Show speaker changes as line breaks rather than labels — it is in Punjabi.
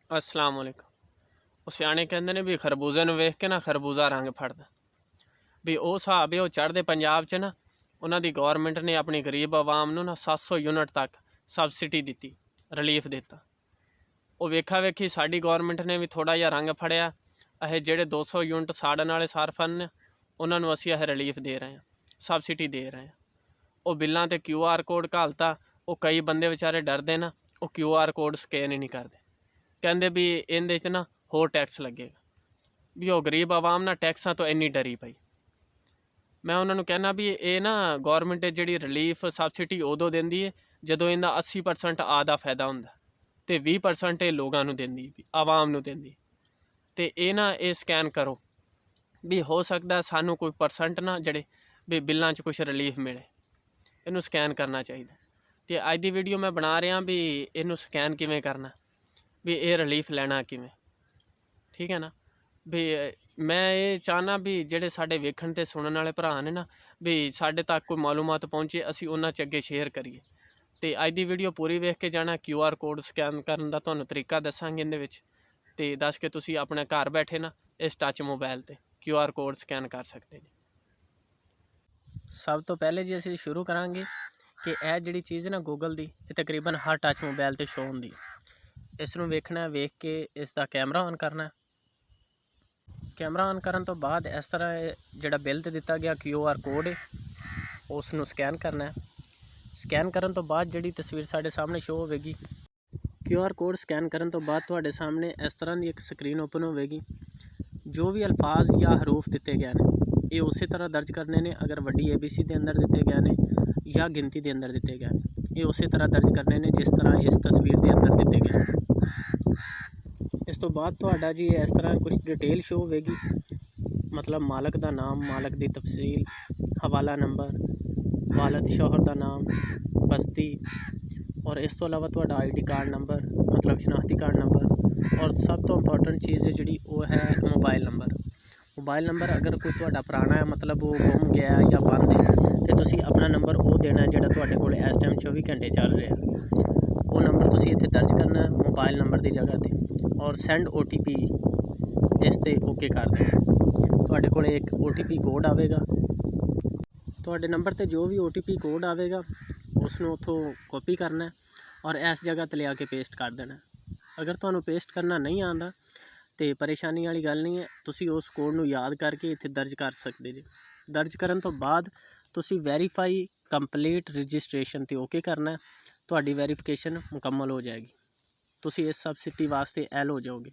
अस्सलाम वालेकुम। ਉਹ ਸਿਆਣੇ ਕਹਿੰਦੇ ਨੇ ਵੀ ਖਰਬੂਜ਼ੇ ਨੂੰ ਵੇਖ ਕੇ ਨਾ ਖਰਬੂਜ਼ਾ ਰੰਗ ਫੜਦਾ। ਵੀ ਉਹ ਹਿਸਾਬ ਹੈ ਉਹ ਚੜ੍ਹਦੇ ਪੰਜਾਬ 'ਚ ਨਾ ਉਹਨਾਂ ਦੀ ਗੌਰਮੈਂਟ ਨੇ ਆਪਣੀ ਗਰੀਬ ਆਵਾਮ ਨੂੰ ਨਾ 700 ਯੂਨਿਟ ਤੱਕ ਸਬਸਿਡੀ ਦਿੱਤੀ, ਰਿਲੀਫ ਦਿੱਤਾ। ਉਹ ਵੇਖਾ ਵੇਖੀ ਸਾਡੀ ਗੌਰਮੈਂਟ ਨੇ ਵੀ ਥੋੜ੍ਹਾ ਜਿਹਾ ਰੰਗ ਫੜਿਆ। ਇਹ ਜਿਹੜੇ 200 ਯੂਨਿਟ ਸਾੜਨ ਵਾਲੇ ਸਾਰਫਨ ਨੇ ਉਹਨਾਂ ਨੂੰ ਅਸੀਂ ਇਹ ਰਿਲੀਫ ਦੇ ਰਹੇ ਹਾਂ, ਸਬਸਿਡੀ ਦੇ ਰਹੇ ਹਾਂ। ਉਹ ਬਿੱਲਾਂ 'ਤੇ QR ਕੋਡ ਘਾਲਤਾ। ਉਹ ਕਈ ਬੰਦੇ ਵਿਚਾਰੇ ਡਰਦੇ ਨਾ, ਉਹ QR ਕੋਡ ਸਕੈਨ ਹੀ ਨਹੀਂ ਕਰਦੇ। ਕਹਿੰਦੇ ਵੀ ਇਹਦੇ 'ਚ ਨਾ ਹੋਰ ਟੈਕਸ ਲੱਗੇਗਾ। ਵੀ ਉਹ ਗਰੀਬ ਆਵਾਮ ਨਾ ਟੈਕਸਾਂ ਤੋਂ ਇੰਨੀ ਡਰੀ ਪਈ। ਮੈਂ ਉਹਨਾਂ ਨੂੰ ਕਹਿੰਦਾ ਵੀ ਇਹ ਨਾ ਗੌਰਮੈਂਟ ਜਿਹੜੀ ਰਿਲੀਫ ਸਬਸਿਡੀ ਉਦੋਂ ਦਿੰਦੀ ਹੈ ਜਦੋਂ ਇਹਦਾ 80% ਆਦਾ ਫਾਇਦਾ ਹੁੰਦਾ ਅਤੇ 20% ਇਹ ਲੋਕਾਂ ਨੂੰ ਦਿੰਦੀ, ਵੀ ਆਵਾਮ ਨੂੰ ਦਿੰਦੀ। ਅਤੇ ਇਹ ਨਾ ਇਹ ਸਕੈਨ ਕਰੋ ਵੀ ਹੋ ਸਕਦਾ ਸਾਨੂੰ ਕੋਈ ਪਰਸੈਂਟ ਨਾ ਜਿਹੜੇ ਵੀ ਬਿੱਲਾਂ 'ਚ ਕੁਛ ਰਿਲੀਫ ਮਿਲੇ। ਇਹਨੂੰ ਸਕੈਨ ਕਰਨਾ ਚਾਹੀਦਾ। ਅਤੇ ਅੱਜ ਦੀ ਵੀਡੀਓ ਮੈਂ ਬਣਾ ਰਿਹਾ ਵੀ ਇਹਨੂੰ ਸਕੈਨ ਕਿਵੇਂ ਕਰਨਾ, ਵੀ ਇਹ ਰਿਲੀਫ ਲੈਣਾ ਕਿਵੇਂ, ਠੀਕ ਹੈ ਨਾ। ਵੀ ਮੈਂ ਇਹ ਚਾਹੁੰਦਾ ਵੀ ਜਿਹੜੇ ਸਾਡੇ ਵੇਖਣ ਅਤੇ ਸੁਣਨ ਵਾਲੇ ਭਰਾ ਨੇ ਨਾ ਵੀ ਸਾਡੇ ਤੱਕ ਕੋਈ ਮਾਲੂਮਾਤ ਪਹੁੰਚੇ, ਅਸੀਂ ਉਹਨਾਂ 'ਚ ਅੱਗੇ ਸ਼ੇਅਰ ਕਰੀਏ। ਅਤੇ ਅੱਜ ਦੀ ਵੀਡੀਓ ਪੂਰੀ ਵੇਖ ਕੇ ਜਾਣਾ। QR ਕੋਡ ਸਕੈਨ ਕਰਨ ਦਾ ਤੁਹਾਨੂੰ ਤਰੀਕਾ ਦੱਸਾਂਗੇ ਇਹਦੇ ਵਿੱਚ, ਅਤੇ ਦੱਸ ਕੇ ਤੁਸੀਂ ਆਪਣੇ ਘਰ ਬੈਠੇ ਨਾ ਇਸ ਟੱਚ ਮੋਬਾਇਲ 'ਤੇ QR ਕੋਡ ਸਕੈਨ ਕਰ ਸਕਦੇ ਜੀ। ਸਭ ਤੋਂ ਪਹਿਲੇ ਜੀ ਅਸੀਂ ਸ਼ੁਰੂ ਕਰਾਂਗੇ ਕਿ ਇਹ ਜਿਹੜੀ ਚੀਜ਼ ਨਾ ਗੂਗਲ ਦੀ, ਇਹ ਤਕਰੀਬਨ ਹਰ ਟੱਚ ਮੋਬਾਇਲ 'ਤੇ ਸ਼ੋ ਹੁੰਦੀ। ਇਸ ਨੂੰ ਵੇਖਣਾ, ਵੇਖ ਕੇ ਇਸ ਦਾ ਕੈਮਰਾ ਔਨ ਕਰਨਾ। ਕੈਮਰਾ ਔਨ ਕਰਨ ਤੋਂ ਬਾਅਦ ਇਸ ਤਰ੍ਹਾਂ ਜਿਹੜਾ ਬਿੱਲ 'ਤੇ ਦਿੱਤਾ ਗਿਆ QR ਕੋਡ ਹੈ ਉਸ ਨੂੰ ਸਕੈਨ ਕਰਨਾ। ਸਕੈਨ ਕਰਨ ਤੋਂ ਬਾਅਦ ਜਿਹੜੀ ਤਸਵੀਰ ਸਾਡੇ ਸਾਹਮਣੇ ਸ਼ੋ ਹੋਵੇਗੀ, QR ਕੋਡ ਸਕੈਨ ਕਰਨ ਤੋਂ ਬਾਅਦ ਤੁਹਾਡੇ ਸਾਹਮਣੇ ਇਸ ਤਰ੍ਹਾਂ ਦੀ ਇੱਕ ਸਕਰੀਨ ਓਪਨ ਹੋਵੇਗੀ। ਜੋ ਵੀ ਅਲਫਾਜ਼ ਜਾਂ ਹਰੂਫ ਦਿੱਤੇ ਗਏ ਨੇ ਇਹ ਉਸੇ ਤਰ੍ਹਾਂ ਦਰਜ ਕਰਨੇ ਨੇ। ਅਗਰ ਵੱਡੀ ABC ਦੇ ਅੰਦਰ ਦਿੱਤੇ ਗਏ ਨੇ ਜਾਂ ਗਿਣਤੀ ਦੇ ਅੰਦਰ ਦਿੱਤੇ ਗਏ ਨੇ, ਇਹ ਉਸੇ ਤਰ੍ਹਾਂ ਦਰਜ ਕਰਨੇ ਨੇ ਜਿਸ ਤਰ੍ਹਾਂ ਇਸ ਤਸਵੀਰ ਦੇ ਅੰਦਰ ਦਿੱਤੇ ਗਏ। ਇਸ ਤੋਂ ਬਾਅਦ ਤੁਹਾਡਾ ਜੀ ਇਸ ਤਰ੍ਹਾਂ ਕੁਝ ਡਿਟੇਲ ਸ਼ੋ ਹੋਵੇਗੀ, ਮਤਲਬ ਮਾਲਕ ਦਾ ਨਾਮ, ਮਾਲਕ ਦੀ ਤਫਸੀਲ, ਹਵਾਲਾ ਨੰਬਰ, ਵਾਲਦ ਸ਼ੌਹਰ ਦਾ ਨਾਮ, ਬਸਤੀ, ਔਰ ਇਸ ਤੋਂ ਇਲਾਵਾ ਤੁਹਾਡਾ ID ਕਾਰਡ ਨੰਬਰ, ਮਤਲਬ ਸ਼ਨਾਖਤੀ ਕਾਰਡ ਨੰਬਰ, ਔਰ ਸਭ ਤੋਂ ਇੰਪੋਰਟੈਂਟ ਚੀਜ਼ ਹੈ ਜਿਹੜੀ ਉਹ ਹੈ ਮੋਬਾਈਲ ਨੰਬਰ। ਮੋਬਾਈਲ ਨੰਬਰ ਅਗਰ ਕੋਈ ਤੁਹਾਡਾ ਪੁਰਾਣਾ ਹੈ, ਮਤਲਬ ਉਹ ਗੁੰਮ ਗਿਆ ਜਾਂ ਬੰਦ ਹੈ, ਅਤੇ ਤੁਸੀਂ ਆਪਣਾ ਨੰਬਰ ਉਹ ਦੇਣਾ ਜਿਹੜਾ ਤੁਹਾਡੇ ਕੋਲ ਇਸ ਟਾਈਮ 24 ਘੰਟੇ ਚੱਲ ਰਿਹਾ। ਉਹ ਨੰਬਰ ਤੁਸੀਂ ਇੱਥੇ ਦਰਜ ਕਰਨਾ ਮੋਬਾਈਲ ਨੰਬਰ ਦੀ ਜਗ੍ਹਾ 'ਤੇ, ਔਰ ਸੈਂਡ OTP ਇਸ 'ਤੇ ਓਕੇ ਕਰ ਦਿਓ। ਤੁਹਾਡੇ ਕੋਲ ਇੱਕ OTP ਕੋਡ ਆਵੇਗਾ। ਤੁਹਾਡੇ ਨੰਬਰ 'ਤੇ ਜੋ ਵੀ OTP ਕੋਡ ਆਵੇਗਾ ਉਸ ਨੂੰ ਉੱਥੋਂ ਕਾਪੀ ਕਰਨਾ ਔਰ ਇਸ ਜਗ੍ਹਾ 'ਤੇ ਲਿਆ ਕੇ ਪੇਸਟ ਕਰ ਦੇਣਾ। ਅਗਰ ਤੁਹਾਨੂੰ ਪੇਸਟ ਕਰਨਾ ਨਹੀਂ ਆਉਂਦਾ ਅਤੇ ਪਰੇਸ਼ਾਨੀ ਵਾਲੀ ਗੱਲ ਨਹੀਂ ਹੈ, ਤੁਸੀਂ ਉਸ ਕੋਡ ਨੂੰ ਯਾਦ ਕਰਕੇ ਇੱਥੇ ਦਰਜ ਕਰ ਸਕਦੇ ਜੀ। ਦਰਜ ਕਰਨ ਤੋਂ ਬਾਅਦ ਤੁਸੀਂ ਵੈਰੀਫਾਈ ਕੰਪਲੀਟ ਰਜਿਸਟ੍ਰੇਸ਼ਨ 'ਤੇ ਓਕੇ ਕਰਨਾ। ਤੁਹਾਡੀ ਵੈਰੀਫਿਕੇਸ਼ਨ ਮੁਕੰਮਲ ਹੋ ਜਾਏਗੀ, ਤੁਸੀਂ ਇਸ ਸਬਸਿਡੀ ਵਾਸਤੇ ਐਲ ਹੋ ਜਾਓਗੇ।